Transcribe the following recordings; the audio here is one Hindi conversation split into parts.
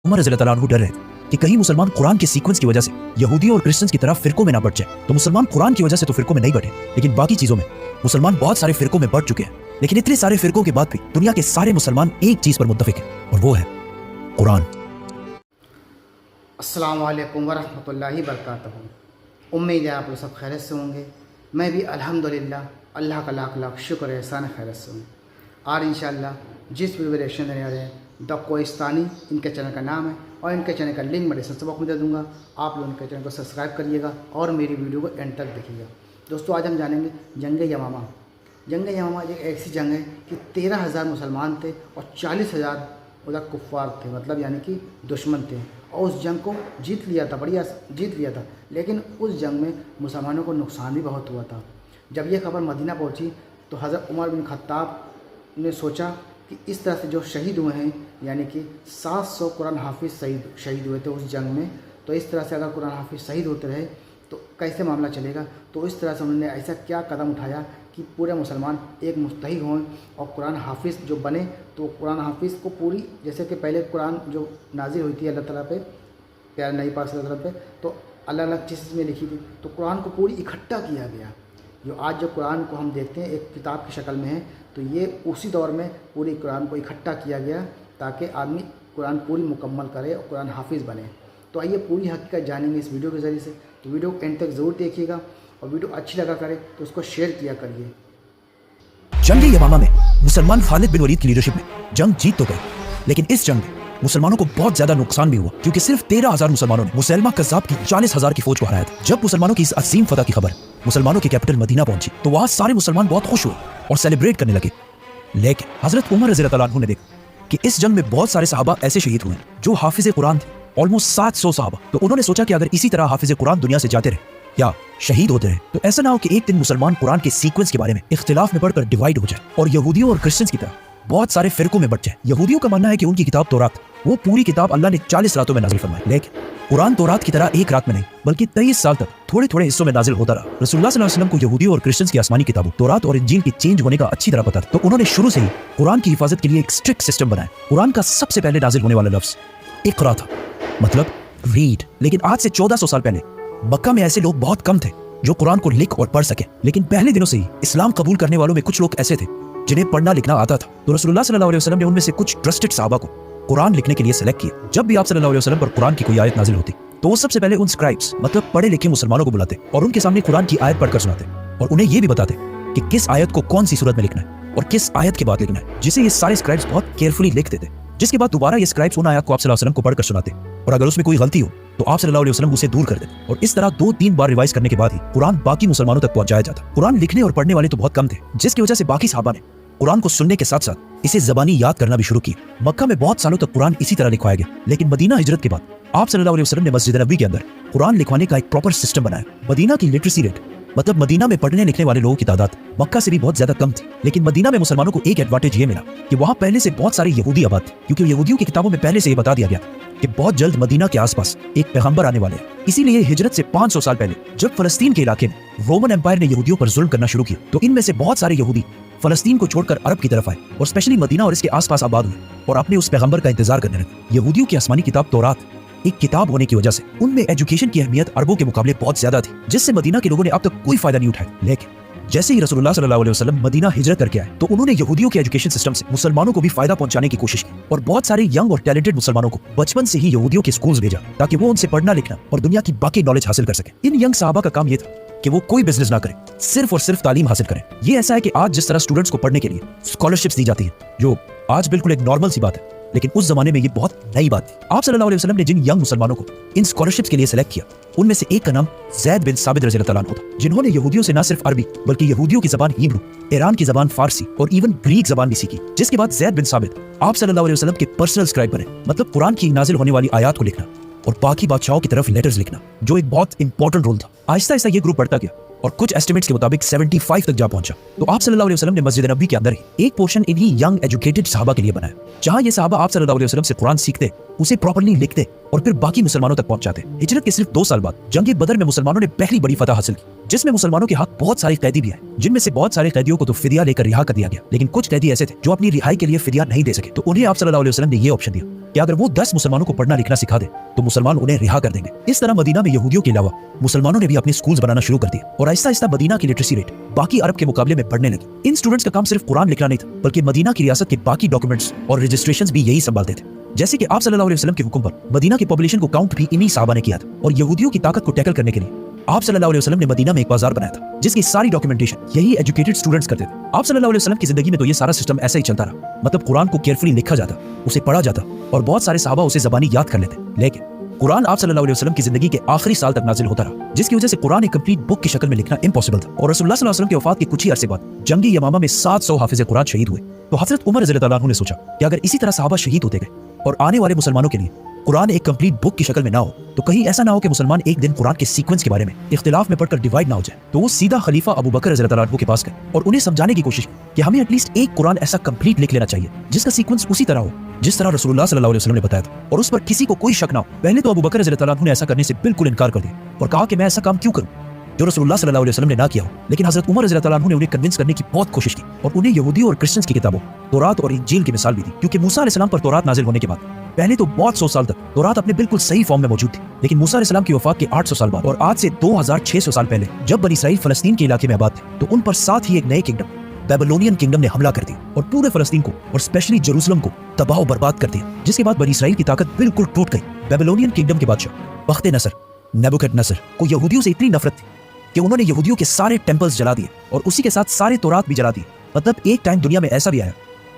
उमर रज़ियल्लाहु अन्हु डर रहे थे कि कहीं मुसलमान कुरान के सीक्वेंस की वजह से यहूदियों और क्रिश्चियंस की तरह फिरकों में ना बढ़ जाए। तो मुसलमान कुरान की वजह से तो फिरकों में नहीं बढ़े, लेकिन बाकी चीजों में मुसलमान बहुत सारे फिरकों में बढ़ चुके हैं। लेकिन इतने सारे फिरकों के बाद भी दुनिया के सारे मुसलमान एक चीज पर मुत्तफिक है, और वो है कुरान। अस्सलामु अलैकुम वरहमतुल्लाहि वबरकातुहू। उम्मीद है आप लोग सब खैरियत से होंगे। मैं भी अल्हम्दुलिल्लाह अल्लाह का लाख लाख शुक्र एहसान खैरियत से हूँ। आज इंशाअल्लाह जिस वीडियो रिएक्शन देने आ रहे हैं द कोहिस्तानी, इनके चैनल का नाम है और इनके चैनल का लिंक मैं डिस्क्रिप्शन बॉक्स में दे दूँगा। आप लोग इनके चैनल को सब्सक्राइब करिएगा और मेरी वीडियो को एंड तक देखिएगा। दोस्तों, आज हम जानेंगे जंग यमामा। जंग यमामा एक ऐसी जंग है कि 13,000 मुसलमान थे और 40,000 उधर कुफ़ार थे, मतलब यानी कि दुश्मन थे, और उस जंग को जीत लिया था, बढ़िया जीत लिया था। लेकिन उस जंग में मुसलमानों को नुकसान भी बहुत हुआ था। जब यह खबर मदीना पहुंची तो हज़रत उमर बिन खत्ताब ने सोचा कि इस तरह से जो शहीद हुए हैं, यानी कि 700 कुरान हाफिज़ शहीद हुए थे उस जंग में, तो इस तरह से अगर कुरान हाफिज़ शहीद होते रहे तो कैसे मामला चलेगा। तो इस तरह से उन्होंने ऐसा क्या कदम उठाया कि पूरे मुसलमान एक मुस्तहिद हों और कुरान हाफिज़ जो बने, तो कुरान हाफिज़ को पूरी, जैसे कि पहले कुरान जो नाजिल हुई थी अल्लाह ताला पे, प्यारे नबी पाक सल्लल्लाहु अलैहि वसल्लम पे, तो अलग अलग चीज़ में लिखी थी, तो कुरान को पूरी इकट्ठा किया गया। जो आज जो कुरान को हम देखते हैं एक किताब की शक्ल में है, तो ये उसी दौर में पूरी कुरान को इकट्ठा किया गया ताकि आदमी कुरान पूरी मुकम्मल करे और कुरान हाफिज़ बने। तो आइए पूरी हकीकत जानेंगे इस वीडियो के ज़रिए से। तो वीडियो को एंड तक ज़रूर देखिएगा और वीडियो अच्छी लगा करे तो उसको शेयर किया करिए। जंग यमामा में मुसलमान खालिद बिन वलीद की लीडरशिप में जंग जीत तो गए, लेकिन इस जंग में मुसलमानों को बहुत ज्यादा नुकसान भी हुआ, क्योंकि सिर्फ 13,000 मुसलमानों ने मुसैलमा कज़्ज़ाब की 40,000 की फौज को हराया था। जब मुसलमानों की इस अजीम फतह की खबर मुसलमानों के कैपिटल मदीना पहुंची तो वहां सारे मुसलमान बहुत खुश हुए और सेलिब्रेट करने लगे। लेकिन हजरत उमर रज़ियल्लाहु अन्हु ने देखा कि इस जंग में बहुत सारे सहाबा ऐसे शहीद हुए जो हाफिज़े कुरान थे, ऑलमोस्ट 700 सहाबा। तो उन्होंने सोचा कि अगर इसी तरह हाफिज़े कुरान दुनिया से जाते रहे या शहीद होते रहे तो ऐसा ना हो कि एक दिन मुसलमान कुरान के सीक्वेंस के बारे में इख्तिलाफ में पढ़कर डिवाइड हो जाए और यहूदियों और क्रिश्चियंस की तरह बहुत सारे फिरकों में बट जाए। यहूदियों का मानना है कि उनकी किताब तौरात, वो पूरी किताब अल्लाह ने 40 रातों में नाजिल फरमाई, लेकिन कुरान तौरात की तरह एक रात में नहीं बल्कि 23 साल तक थोड़े थोड़े हिस्सों में नाजिल होता रहा। रसूलुल्लाह सल्लल्लाहु अलैहि वसल्लम को यहूदियों और क्रिश्चियंस की आसमानी किताबों तौरात और इंजील की चेंज होने का अच्छी तरह पता था, तो उन्होंने शुरू से ही कुरान की हिफाजत के लिए एक स्ट्रिक्ट सिस्टम बनाया। कुरान का सबसे पहले नाजिल होने वाला लफ्ज इक़रा था, मतलब रीड। लेकिन आज से 1400 साल पहले मक्का में ऐसे लोग बहुत कम थे जो कुरान को लिख और पढ़ सके। लेकिन पहले दिनों से ही इस्लाम कबूल करने वालों में कुछ लोग ऐसे थे जिन्हें पढ़ना लिखना आता था। तो रसूलुल्लाह सल्लल्लाहु अलैहि वसल्लम ने उनमें से कुछ ट्रस्टेड सहाबा को कुरान लिखने के लिए सेलेक्ट किया। जब भी आप सल्लल्लाहु अलैहि वसल्लम पर कुरान की कोई आयत नाजिल होती तो वो सबसे पहले उन स्क्राइब्स, मतलब पढ़े लिखे मुसलमानों को बुलाते और उनके सामने कुरान की आयत पढ़कर सुनाते और उन्हें ये भी बताते कि किस आयत को कौन सी सूरत में लिखना है और किस आयत के बाद लिखना है, जिसे ये सारे स्क्राइब्स बहुत केयरफुली लिख देते। जिसके बाद दोबारा ये स्क्राइब्स उन आयत को आप सल्लल्लाहु अलैहि वसल्लम को पढ़कर सुनाते और अगर उसमें कोई गलती हो तो आप सल्लल्लाहु अलैहि वसल्लम उसे दूर कर देते। और इस तरह 2-3 बार रिवाइज करने के बाद ही कुरान बाकी मुसलमानों तक पहुंचाया जाता। कुरान लिखने और पढ़ने वाले तो बहुत कम थे, जिसकी वजह से बाकी सहाबा ने कुरान को सुनने के साथ साथ इसे ज़बानी याद करना भी शुरू किया। मक्का में बहुत सालों तक कुरान इसी तरह लिखवाया गया, लेकिन मदीना हिजरत के बाद आप सल्लल्लाहु अलैहि वसल्लम ने मस्जिद नबवी के अंदर कुरान लिखवाने का एक प्रॉपर सिस्टम बनाया। मदीना की लिटरेसी रेट, मतलब मदीना में पढ़ने लिखने वाले लोगों की तादाद मक्का से भी बहुत ज्यादा कम थी। लेकिन मदीना में मुसलमानों को एक एडवांटेज ये मिला कि वहां पहले से बहुत सारे यहूदी आबाद थे, क्योंकि यहूदियों की किताबों में पहले से ये बता दिया गया कि बहुत जल्द मदीना के आसपास एक पैगंबर आने वाले हैं। इसीलिए हिजरत से 500 साल पहले जब फलस्तीन के इलाके में रोमन एम्पायर ने यहूदियों पर जुल्म करना शुरू किया तो इनमें से बहुत सारे यहूदी फलस्तीन को छोड़कर अरब की तरफ आए और स्पेशली मदीना और इसके आसपास आबाद हुए और अपने उस पैगंबर का इंतजार करने लगे। यहूदियों की आसमानी किताब तौरात एक किताब होने की वजह से उनमें एजुकेशन की अहमियत अरबों के मुकाबले बहुत ज्यादा थी, जिससे मदीना के लोगों ने अब तक कोई फायदा नहीं उठाया। लेकिन जैसे ही रसूलुल्लाह सल्लल्लाहु अलैहि वसल्लम मदीना हिजरत करके आए तो उन्होंने यहूदियों के एजुकेशन सिस्टम से मुसलमानों को भी फायदा पहुंचाने की कोशिश की और बहुत सारे यंग और टैलेंटेड मुसलमानों को बचपन से ही यहूदियों के स्कूल्स भेजा ताकि वो उनसे पढ़ना लिखना और दुनिया की बाकी नॉलेज हासिल कर सके। इन यंग सहाबा का काम ये था कि वो कोई बिजनेस ना करें, सिर्फ और सिर्फ तालीम हासिल करें। ये ऐसा है कि आज जिस तरह स्टूडेंट्स को पढ़ने के लिए स्कॉलरशिप्स दी जाती है, जो आज बिल्कुल एक नॉर्मल सी बात है, लेकिन उस जमाने में ये बहुत नई बात थी। आप सल्लल्लाहु अलैहि वसल्लम ने जिन यंग मुसलमानों को इन स्कॉलरशिप्स के लिए सेलेक्ट किया उनमें से एक का नाम ज़ैद बिन साबित रज़ियल्लाहु अन्हु था, जिन्होंने यहूदियों से न सिर्फ अरबी बल्कि यहूदियों की जबान हिब्रू, ईरान की जबान फारसी और इवन ग्रीक जबान भी सीखी। जिसके बाद ज़ैद बिन साबित आप सल्लल्लाहु अलैहि वसल्लम के पर्सनल स्क्राइब बने, मतलब कुरान की नाजिल होने वाली आयत को लिखना और बाकी बादशाहों की तरफ लेटर्स लिखना, जो एक बहुत इंपॉर्टेंट रोल था। आहिस्ता आहिस्ता ये ग्रुप बढ़ता गया और कुछ एस्टिमेट्स के मुताबिक 75 तक जा पहुंचा। तो आप सल्लल्लाहु अलैहि वसल्लम ने मस्जिद नबवी के अंदर ही एक पोर्शन इन्हीं यंग एजुकेटेड सहाबा के लिए बनाया, जहां ये सहाबा आप सल्लल्लाहु अलैहि वसल्लम से कुरान सीखते, उसे प्रॉपर्ली लिखते और फिर बाकी मुसलमानों तक पहुंचाते। हिजरत के सिर्फ 2 साल बाद जंग बदर में मुसलमानों ने पहली बड़ी फतह हासिल की, जिसमें मुसलमानों के हाथ बहुत सारे कैदी भी आए, जिनमें से बहुत सारे कैदियों को तो फिदिया लेकर रिहा कर दिया गया। लेकिन कुछ कैदी ऐसे थे जो अपनी रिहाई के लिए फिदिया नहीं दे सके, तो उन्हें आप सल्लल्लाहु अलैहि वसल्लम ने ये ऑप्शन दिया कि अगर वो 10 मुसलमानों को पढ़ना लिखना सिखा दे तो मुसलमान उन्हें रिहा कर देंगे। इस तरह मदीना में यहूदियों के अलावा मुसलमानों ने भी अपने स्कूल्स बनाना शुरू कर दिए और आहिस्ता आहिस्ता मदीना की लिटरेसी रेट बाकी अरब के मुकाबले में बढ़ने लगी। इन स्टूडेंट्स का काम सिर्फ कुरान लिखना नहीं था, बल्कि मदीना की रियासत के बाकी डॉक्यूमेंट्स और रजिस्ट्रेशंस भी यही संभालते थे। जैसे कि आप सल्लल्लाहु अलैहि वसल्लम के हुक्म पर मदीना की पॉपुलेशन को काउंट भी इन्हीं साहबा ने किया था और यहूदियों की ताकत को टैकल करने के लिए आप सल्लल्लाहु अलैहि वसल्लम ने मदीना में एक बाजार बनाया था जिसकी सारी डॉक्यूमेंटेशन यही एजुकेटेड स्टूडेंट्स करते थे। आप सल्लल्लाहु अलैहि वसल्लम की जिंदगी में तो ये सारा सिस्टम ऐसा ही चलता रहा, मतलब कुरान को केयरफुली लिखा जाता, उसे पढ़ा जाता और बहुत सारे सहाबा उसे ज़बानी याद कर लेते। लेकिन कुरान आप सल्लल्लाहु अलैहि वसल्लम की जिंदगी के आखिरी साल तक नाजिल होता रहा, जिसकी वजह से कुरान एक कंप्लीट बुक की शक्ल में लिखना इम्पॉसिबल था। और रसूलुल्लाह सल्लल्लाहु अलैहि वसल्लम के वफात के कुछ ही अरसे बाद जंगी यमामा में 700 हाफिज़े कुरान शहीद हुए। तो हजरत उमर रज़ियल्लाहु अन्हु ने सोचा कि अगर इसी तरह सहाबा शहीद होते गए और आने वाले मुसलमानों के लिए कुरान एक कंप्लीट बुक की शक्ल में ना हो तो कहीं ऐसा ना हो कि मुसलमान एक दिन कुरान के सीक्वेंस के बारे में इख्तिलाफ में पढ़कर डिवाइड ना हो जाए। तो वो सीधा खलीफा अबू बकर रज़ियल्लाहु अन्हु के पास गए और उन्हें समझाने की कोशिश की कि हमें एटलीस्ट एक कुरान ऐसा कंप्लीट लिख लेना चाहिए जिसका सीक्वेंस उसी तरह हो जिस तरह रसूलुल्लाह सल्लल्लाहु अलैहि वसल्लम ने बताया था और उस पर किसी को कोई शक ना हो। पहले तो अबू बकर रज़ियल्लाहु अन्हु ने ऐसा करने से बिल्कुल इनकार कर दिया और कहा कि मैं ऐसा काम क्यों करूं जो रसूलुल्लाह सल्लल्लाहु अलैहि वसल्लम ने ना किया हो। लेकिन हजरत उमर रज़ियल्लाहु अन्हु ने उन्हें कन्विंस करने की बहुत कोशिश की और उन्हें यहूदियों और क्रिश्चियंस की किताबों तौरात और इंजील की मिसाल भी दी, क्योंकि मूसा अलैहिस्सलाम पर तौरात नाजिल होने के बाद पहले तो बहुत 100 साल तक तौरात अपने बिल्कुल सही फॉर्म में मौजूद थी, लेकिन मूसा अलैहिस्सलाम की वफात के 800 साल बाद और आज से 2600 साल पहले जब बनी इसराइल फलस्तीन के इलाके में आबाद थे तो उन पर साथ ही एक नए किंगडम बेबीलोनियन किंगडम ने हमला कर दिया और पूरे फलस्तीन को और स्पेशली जेरूसलम को तबाह बर्बाद कर दिया, जिसके बाद बनी इसराइल की ताकत बिल्कुल टूट गई। बेबीलोनियन किंगडम के बादशाह बख्त-ए-नसर नेबुकदनेस्सर को यहूदियों से इतनी नफरत थी कि उन्होंने यहूदियों के सारे टेंपल्स जला दिए और उसी के साथ सारे तौरात भी जला दिए। मतलब एक टाइम दुनिया में ऐसा भी आया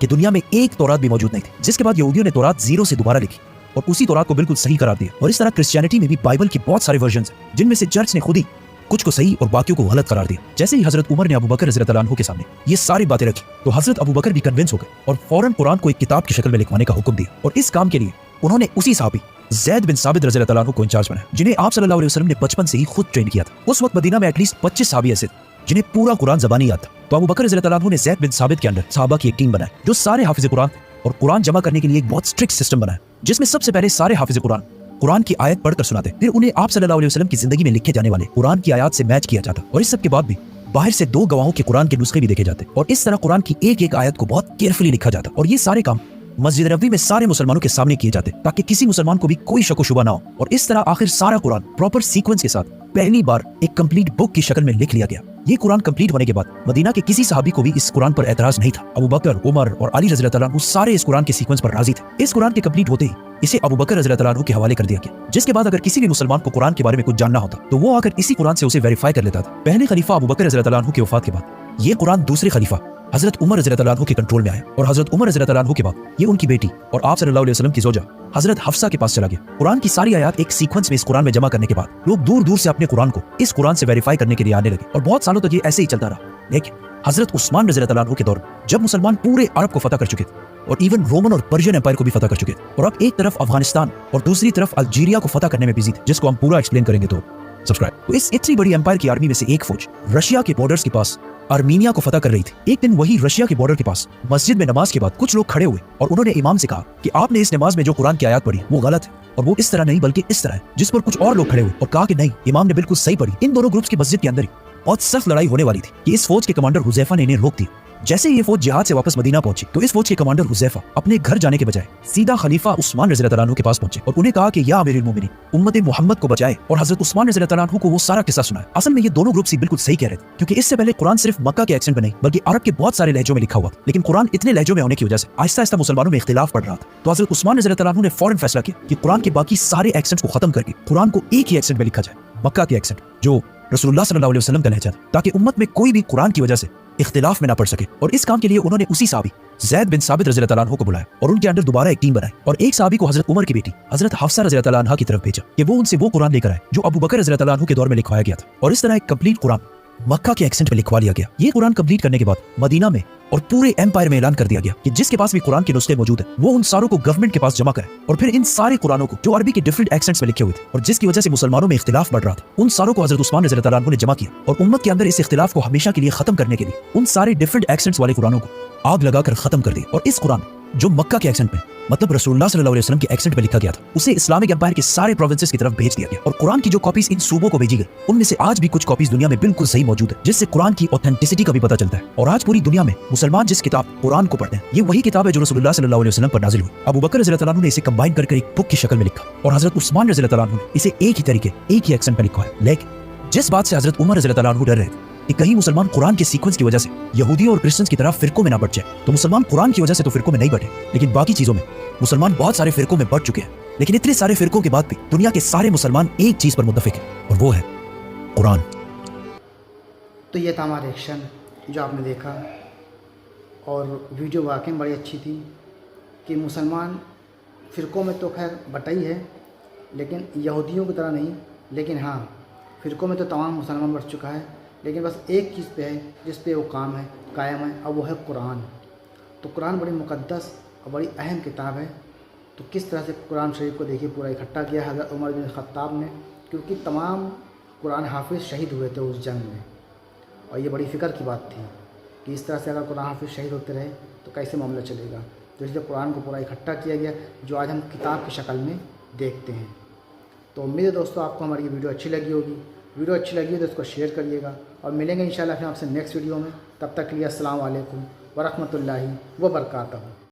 कि दुनिया में एक तौरात भी मौजूद नहीं थी, जिसके बाद यहूदियों ने तौरात जीरो से दोबारा लिखी और उसी तौरात को बिल्कुल सही करार दिया। और इस तरह क्रिश्चियनिटी में भी बाइबल के बहुत सारे वर्जन्स हैं जिनमें से चर्च ने खुद ही कुछ को सही और बाकियों को गलत करार दिया। जैसे ही हजरत उमर ने अबू बकर रज़ियल्लाहु अन्हु के सामने ये सारी बातें रखी तो हजरत अबू बकर भी कन्विंस हो गए और फौरन कुरान को एक किताब की शक्ल में लिखवाने का हुक्म दिया। और इस काम के लिए उन्होंने उसी सहाबी ज़ैद बिन साबित रज़ियल्लाहु अन्हु को इंचार्ज बनाया जिन्हें आप सल्लल्लाहु अलैहि वसल्लम ने बचपन से ही खुद ट्रेन किया था। उस वक्त मदीना में एटलीस्ट 25 सहाबी ऐसे थे जिन्हें पूरा कुरान ज़बानी याद था। तो अबू बकर रज़ियल्लाहु अन्हु ने ज़ैद बिन साबित के अंदर सहाबा की एक टीम बनाई जो सारे हाफिज़ कुरान और कुरान जमा करने के लिए एक बहुत स्ट्रिक्ट सिस्टम बनाया, जिसमें सबसे पहले सारे हाफिज़ कुरान की आयत पढ़कर सुनाते, फिर उन्हें आप सल्लल्लाहु अलैहि वसल्लम की जिंदगी में लिखे जाने वाले कुरान की आयत से मैच किया जाता और इस सब के बाद भी बाहर से 2 गवाहों के कुरान के नुस्खे भी देखे जाते और इस तरह कुरान की एक एक आयत को बहुत केयरफुली लिखा जाता। और ये सारे काम मस्जिद नबवी में सारे मुसलमानों के सामने किए जाते ताकि किसी मुसलमान को भी कोई शक व शुबा ना हो। और इस तरह आखिर सारा कुरान प्रॉपर सीक्वेंस के साथ पहली बार एक कंप्लीट बुक की शक्ल में लिख लिया गया। ये कुरान कंप्लीट होने के बाद मदीना के किसी सहाबी को भी इस कुरान पर एतराज नहीं था। अबू बकर, उमर और अली रज़ियल्लाहु अन्हु सारे इस कुरान के सीक्वेंस पर राजी थे। इस कुरान के कंप्लीट होते ही इसे अबू बकर रज़ियल्लाहु अन्हु के हवाले कर दिया गया, जिसके बाद अगर किसी भी मुसलमान को कुरान के बारे में कुछ जानना होता तो वो आकर इसी कुरान से उसे वेरीफाई कर लेता था। पहले खलीफा अबू बकर रज़ियल्लाहु अन्हु की वफात के बाद ये कुरान दूसरे खलीफा हजरत उमर रज़ियल्लाहु अन्हु के कंट्रोल में आया और हजरत उमर रज़ियल्लाहु अन्हु के बाद ये उनकी बेटी और आप सल्लल्लाहु अलैहि वसल्लम की जोजा हजरत हफ्सा के पास चला गया। कुरान की सारी आयत एक सीक्वेंस में इस कुरान में जमा करने के बाद लोग दूर दूर से अपने कुरान को इस कुरान से वेरीफाई करने के लिए आने लगे और बहुत सालों तक ये ऐसे ही चलता रहा। लेकिन हजरत उस्मान रज़ियल्लाहु अन्हु के दौर में जब मुसलमान पूरे अरब को फतह कर चुके थे और इवन रोमन और पर्शियन एम्पायर को भी फतह कर चुके थे और अब एक तरफ अफगानिस्तान और दूसरी तरफ अल्जीरिया को फतह करने में बिजी थे, जिसको हम पूरा एक्सप्लेन करेंगे तो सब्सक्राइब। तो इस इतनी बड़ी एम्पायर की आर्मी में से एक फौज रशिया के बॉर्डर्स के पास आर्मीनिया को फतह कर रही थी। एक दिन वही रशिया के बॉर्डर के पास मस्जिद में नमाज के बाद कुछ लोग खड़े हुए और उन्होंने इमाम से कहा कि आपने इस नमाज में जो कुरान की आयत पढ़ी वो गलत है और वो इस तरह नहीं बल्कि इस तरह है। जिस पर कुछ और लोग खड़े हुए और कहा कि नहीं, इमाम ने बिल्कुल सही पढ़ी। इन दोनों ग्रुप्स की मस्जिद के अंदर ही बहुत सख्त लड़ाई होने वाली थी कि इस फौज के कमांडर हुज़ैफा ने इन्हें रोक दिया। जैसे ही ये फौज जिहाद से वापस मदीना पहुंची तो इस फौज के कमांडर हुज़ैफा अपने घर जाने के बजाय सीधा खलीफा उस्मान रज़ियल्लाहु अन्हु के पास पहुंचे और उन्हें कहा कि या अमीरुल मोमिनीन, उम्मत मोहम्मद को बचाए और हजरत उस्मान रज़ियल्लाहु अन्हु को वो सारा किस्सा सुनाया। असल में ये दोनों ग्रुप्स ही बिल्कुल सही कह रहे थे, क्योंकि इससे पहले कुरान सिर्फ मक्का के एक्सेंट में नहीं बल्कि अरब के बहुत सारे लहजों में लिखा हुआ था, लेकिन कुरान इतने लहजों में होने की वजह से आहिस्ता आहिस्ता मुसलमानों में इख्तिलाफ पड़ रहा था। तो हजरत उस्मान रज़ियल्लाहु अन्हु ने फौरन फैसला किया कि कुरान के बाकी सारे एक्सेंट्स को खत्म करके कुरान को एक ही एक्सेंट में लिखा जाए, मक्का के एक्सेंट जो रसूलुल्लाह सल्लल्लाहु अलैहि वसल्लम का लहजा था, ताकि उम्मत में कोई भी कुरान की वजह से इख्तिलाफ में ना पड़ सके। और इस काम के लिए उन्होंने उसी सहाबी ज़ैद बिन साबित रज़ियल्लाहु अन्हु को बुलाया और उनके अंदर दोबारा एक टीम बनाई और एक सहाबी को हजरत उमर की बेटी हजरत हफ्सा रज़ियल्लाहु अन्हा की तरफ भेजा कि वो उनसे वो कुरान लेकर आए जो अबू बकर रज़ियल्लाहु अन्हु के दौर में लिखवाया गया था। और इस तरह एक कंप्लीट कुरान मक्का के एक्सेंट में लिखवा लिया गया। ये कुरान कंप्लीट करने के बाद मदीना में और पूरे एम्पायर में ऐलान कर दिया गया कि जिसके पास भी कुरान के नुस्खे मौजूद है वो उन सारों को गवर्नमेंट के पास जमा करे और फिर इन सारे कुरानों को जो अरबी के डिफरेंट एक्सेंट्स में लिखे हुए थे और जिसकी वजह से मुसलमानों में इख्तिलाफ बढ़ रहा था, उन सारों को हजरत उस्मान रज़ियल्लाहु अन्हु ने जमा किया और उम्मत के अंदर इस इख्तिलाफ को हमेशा के लिए खत्म करने के लिए उन सारे डिफरेंट एक्सेंट्स वाले कुरानों को आग लगाकर खत्म कर दिया। और इस कुरान जो मक्का के एक्सेंट में, मतलब रसूलुल्लाह सल्लल्लाहु अलैहि वसल्लम के एक्सेंट में लिखा गया था, उसे इस्लामिक एम्पायर के सारे प्रोविंसेस की तरफ भेज दिया गया। और कुरान की जो कॉपीज इन सूबों को भेजी गई, उनमें से आज भी कुछ कॉपीज दुनिया में बिल्कुल सही मौजूद है, जिससे कुरान की ऑथेंटिसिटी का भी पता चलता है। और आज पूरी दुनिया में मुसलमान जिस किताब कुरान को पढ़ते हैं, ये वही किताब है जो रसूलुल्लाह सल्लल्लाहु अलैहि वसल्लम पर नाजिल हुई। अबू बकर रज़ियल्लाहु अन्हु ने इसे कंबाइन कर एक बुक की शक्ल में लिखा, और हजरत उस्मान रज़ियल्लाहु अन्हु ने इसे एक ही तरीके, एक ही एक्सेंट में लिखा है। लेकिन जिस बात से हजरत उमर रज़ियल्लाहु अन्हु डर रहे थे कि कहीं मुसलमान कुरान के सीक्वेंस की वजह से यहूदियों और क्रिश्चियंस की तरह फिरकों में ना बढ़ जाए, तो मुसलमान कुरान की वजह से तो फिरकों में नहीं बढ़े, लेकिन बाकी चीजों में मुसलमान बहुत सारे फिरकों में बढ़ चुके हैं। लेकिन इतने सारे फिरकों के बाद भी दुनिया के सारे मुसलमान एक चीज पर मुत्तफिक हैं, और वो है कुरान। तो ये था हमारा रिएक्शन जो आपने देखा, और वीडियो वाकई बड़ी अच्छी थी कि मुसलमान फ़िरक़ों में तो खैर बटा ही है, लेकिन यहूदियों की तरह नहीं, लेकिन हाँ फ़िरक़ों में तो तमाम मुसलमान बढ़ चुका है, लेकिन बस एक चीज़ पे है जिस पे वो कायम है, और वो है कुरान। तो कुरान बड़ी मुक़द्दस और बड़ी अहम किताब है। तो किस तरह से कुरान शरीफ को देखिए पूरा इकट्ठा किया हज़रत उमर बिन ख़त्ताब ने, क्योंकि तमाम कुरान हाफिज़ शहीद हुए थे उस जंग में, और ये बड़ी फ़िक्र की बात थी कि इस तरह से अगर कुरान हाफिज़ शहीद होते रहे तो कैसे मामला चलेगा। तो इसलिए कुरान को पूरा इकट्ठा किया गया, जो आज हम किताब की शक्ल में देखते हैं। तो उम्मीद है दोस्तों आपको हमारी ये वीडियो अच्छी लगी होगी। वीडियो अच्छी लगी हो तो इसको शेयर करिएगा, और मिलेंगे इंशाल्लाह फिर आपसे नेक्स्ट वीडियो में। तब तक के लिए अस्सलाम वालेकुम व रहमतुल्लाहि व बरकातहू।